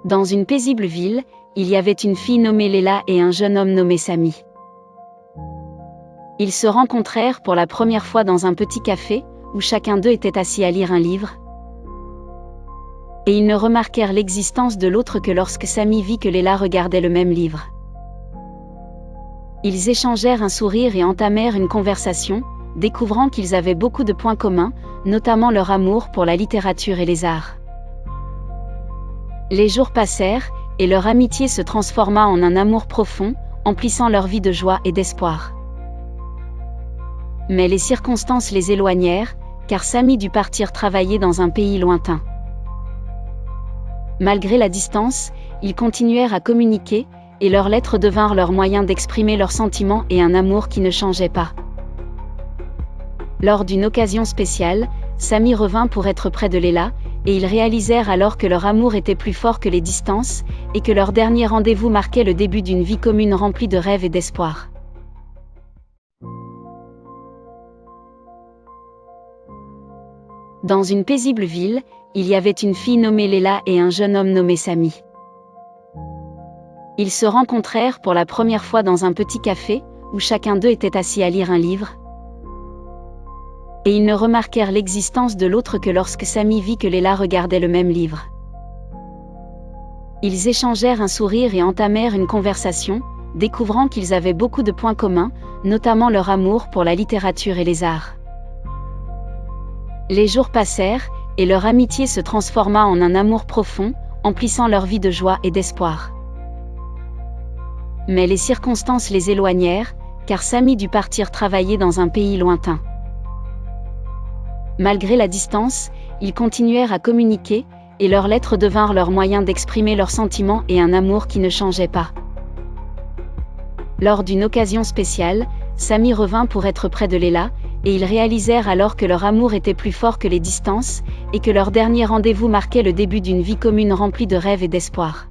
Dans une paisible ville, il y avait une fille nommée Léla et un jeune homme nommé Samy. Ils se rencontrèrent pour la première fois dans un petit café, où chacun d'eux était assis à lire un livre. Et ils ne remarquèrent l'existence de l'autre que lorsque Samy vit que Léla regardait le même livre. Ils échangèrent un sourire et entamèrent une conversation, découvrant qu'ils avaient beaucoup de points communs, notamment leur amour pour la littérature et les arts. Les jours passèrent, et leur amitié se transforma en un amour profond, emplissant leur vie de joie et d'espoir. Mais les circonstances les éloignèrent, car Samy dut partir travailler dans un pays lointain. Malgré la distance, ils continuèrent à communiquer, et leurs lettres devinrent leur moyen d'exprimer leurs sentiments et un amour qui ne changeait pas. Lors d'une occasion spéciale, Samy revint pour être près de Léla, et ils réalisèrent alors que leur amour était plus fort que les distances, et que leur dernier rendez-vous marquait le début d'une vie commune remplie de rêves et d'espoir. Dans une paisible ville, il y avait une fille nommée Léla et un jeune homme nommé Samy. Ils se rencontrèrent pour la première fois dans un petit café, où chacun d'eux était assis à lire un livre. Et ils ne remarquèrent l'existence de l'autre que lorsque Samy vit que Léla regardait le même livre. Ils échangèrent un sourire et entamèrent une conversation, découvrant qu'ils avaient beaucoup de points communs, notamment leur amour pour la littérature et les arts. Les jours passèrent, et leur amitié se transforma en un amour profond, emplissant leur vie de joie et d'espoir. Mais les circonstances les éloignèrent, car Samy dut partir travailler dans un pays lointain. Malgré la distance, ils continuèrent à communiquer, et leurs lettres devinrent leur moyen d'exprimer leurs sentiments et un amour qui ne changeait pas. Lors d'une occasion spéciale, Samy revint pour être près de Léla, et ils réalisèrent alors que leur amour était plus fort que les distances, et que leur dernier rendez-vous marquait le début d'une vie commune remplie de rêves et d'espoir.